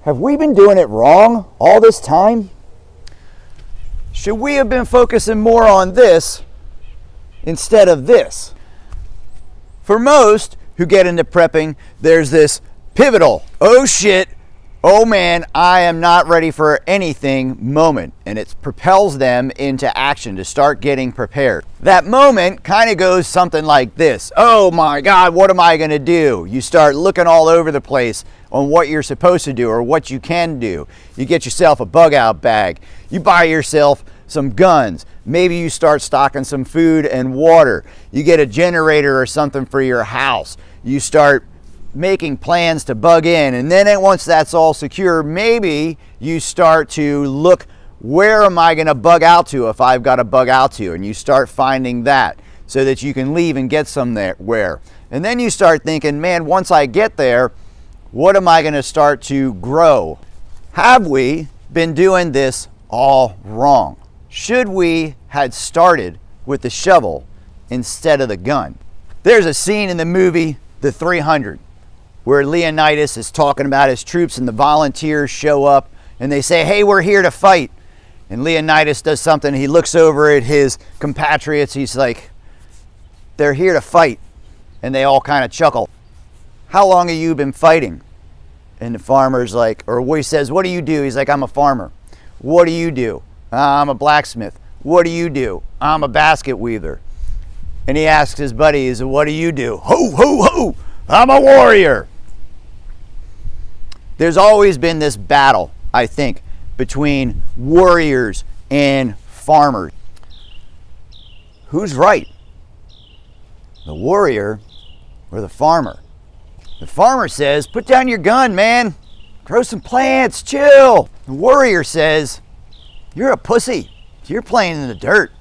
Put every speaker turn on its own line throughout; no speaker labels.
Have we been doing it wrong all this time? Should we have been focusing more on this instead of this? For most who get into prepping, there's this pivotal, oh shit, oh man, I am not ready for anything moment, and it propels them into action to start getting prepared. That moment kind of goes something like this. Oh my God, what am I gonna do? You start looking all over the place on what you're supposed to do or what you can do. You get yourself a bug out bag. You buy yourself some guns. Maybe you start stocking some food and water. You get a generator or something for your house. You start making plans to bug in, and then once that's all secure, maybe you start to look, where am I going to bug out to if I've got to bug out to, and you start finding that so that you can leave and get somewhere. And then you start thinking, man, once I get there, what am I going to start to grow? Have we been doing this all wrong? Should we had started with the shovel instead of the gun? There's a scene in the movie The 300 where Leonidas is talking about his troops, and the volunteers show up and they say, hey, we're here to fight. And Leonidas does something. He looks over at his compatriots. He's like, they're here to fight. And they all kind of chuckle. How long have you been fighting? And the farmer's like, or he says, what do you do? He's like, I'm a farmer. What do you do? I'm a blacksmith. What do you do? I'm a basket weaver. And he asks his buddies, what do you do? Ho, ho, ho, I'm a warrior. There's always been this battle, I think, between warriors and farmers. Who's right? The warrior or the farmer? The farmer says, put down your gun, man. Grow some plants, chill. The warrior says, you're a pussy. You're playing in the dirt.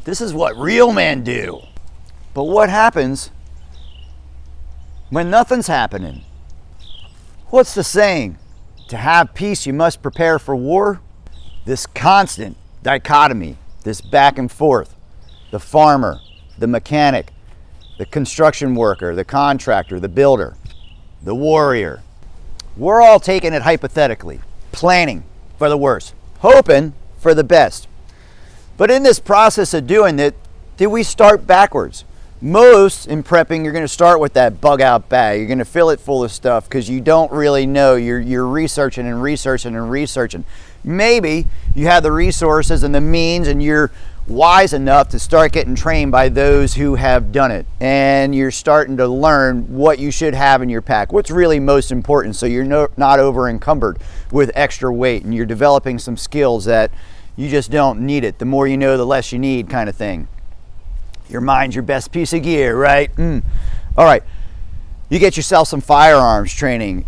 This is what real men do. But what happens when nothing's happening? What's the saying? To have peace, you must prepare for war. This constant dichotomy, this back and forth, the farmer, the mechanic, the construction worker, the contractor, the builder, the warrior. We're all taking it hypothetically, planning for the worst, hoping for the best. But in this process of doing it, did we start backwards? Most in prepping, you're going to start with that bug out bag. You're going to fill it full of stuff because you don't really know. You're researching and researching and researching. Maybe you have the resources and the means, and you're wise enough to start getting trained by those who have done it, and you're starting to learn what you should have in your pack, what's really most important, so you're not over encumbered with extra weight, and you're developing some skills that you just don't need it. The more you know, the less you need, kind of thing. Your mind's your best piece of gear, right? All right, you get yourself some firearms training.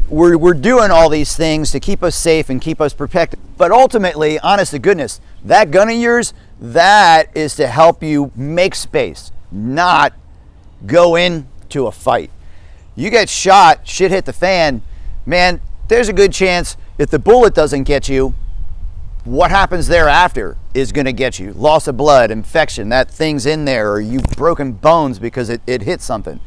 We're doing all these things to keep us safe and keep us protected, but ultimately, honest to goodness, that gun of yours, that is to help you make space, not go into a fight. You get shot, shit hit the fan, man, there's a good chance if the bullet doesn't get you, what happens thereafter is going to get you. Loss of blood, infection, that thing's in there, or you've broken bones because it hit something.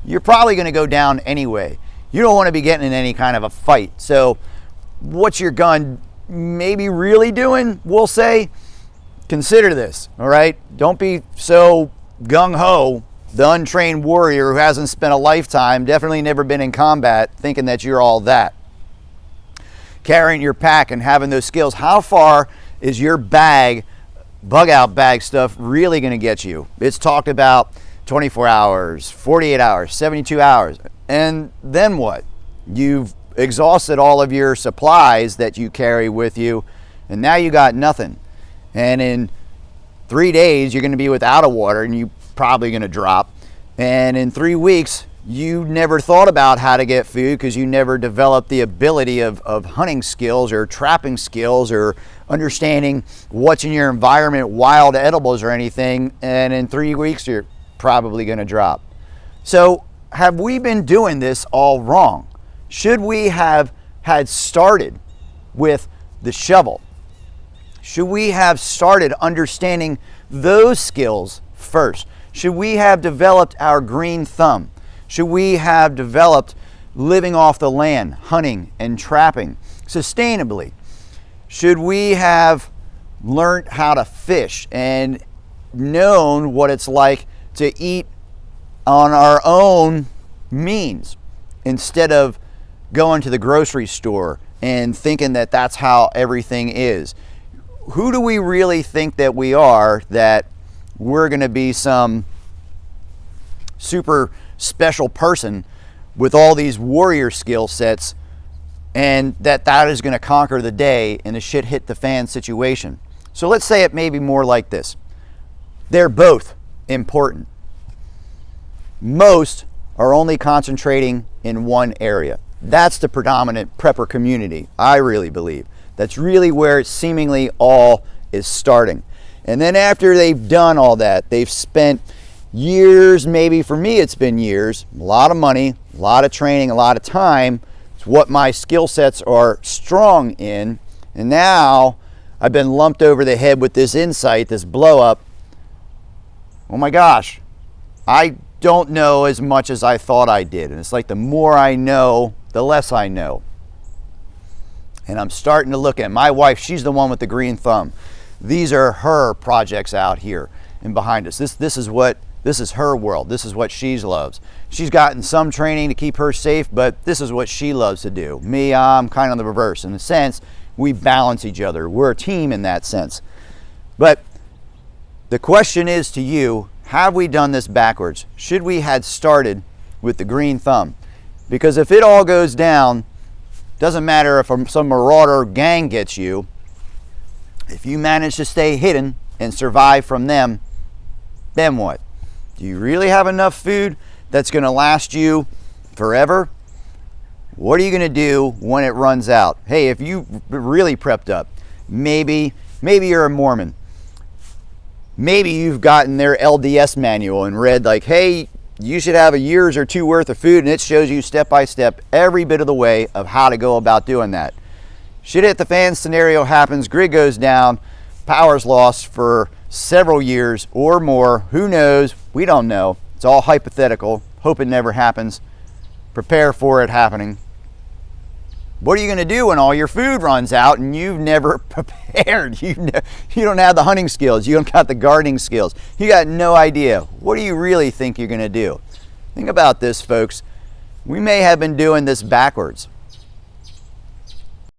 You're probably going to go down anyway. You don't want to be getting in any kind of a fight. So what's your gun maybe really doing? We'll say, consider this, all right? Don't be so gung-ho, the untrained warrior who hasn't spent a lifetime, definitely never been in combat, thinking that you're all that. Carrying your pack and having those skills, how far is your bag, bug out bag stuff, really going to get you? It's talked about 24 hours, 48 hours, 72 hours. And then what? You've exhausted all of your supplies that you carry with you, and now you got nothing. And in 3 days, you're going to be without a water, and you're probably going to drop. And in 3 weeks, you never thought about how to get food because you never developed the ability of hunting skills or trapping skills or understanding what's in your environment, wild edibles or anything. And in 3 weeks, you're probably going to drop. So have we been doing this all wrong? Should we have had started with the shovel? Should we have started understanding those skills first? Should we have developed our green thumb? Should we have developed living off the land, hunting and trapping sustainably? Should we have learned how to fish and known what it's like to eat on our own means instead of going to the grocery store and thinking that that's how everything is? Who do we really think that we are, that we're going to be some super special person with all these warrior skill sets, and that is going to conquer the day in a shit hit the fan situation? So let's say it may be more like this. They're both important. Most are only concentrating in one area. That's the predominant prepper community, I really believe. That's really where seemingly all is starting. And then after they've done all that, they've spent years, maybe for me it's been years, a lot of money, a lot of training, a lot of time. It's what my skill sets are strong in. And now I've been lumped over the head with this insight, this blow up. Oh my gosh, I don't know as much as I thought I did. And it's like the more I know, the less I know. And I'm starting to look at my wife. She's the one with the green thumb. These are her projects out here and behind us. This is her world. This is what she loves. She's gotten some training to keep her safe, but this is what she loves to do. Me, I'm kind of the reverse. In a sense, we balance each other. We're a team in that sense. But the question is to you, have we done this backwards? Should we had started with the green thumb? Because if it all goes down, doesn't matter if some marauder gang gets you, if you manage to stay hidden and survive from them, then what? Do you really have enough food that's going to last you forever? What are you going to do when it runs out? Hey, if you really prepped up, maybe you're a Mormon. Maybe you've gotten their LDS manual and read like, hey, you should have a year's or two worth of food, and it shows you step by step every bit of the way of how to go about doing that. Shit hit the fan scenario happens, grid goes down, power's lost for several years or more. Who knows? We don't know. It's all hypothetical. Hope it never happens. Prepare for it happening. What are you going to do when all your food runs out and you've never prepared? You don't have the hunting skills. You don't got the gardening skills. You got no idea. What do you really think you're going to do? Think about this, folks. We may have been doing this backwards.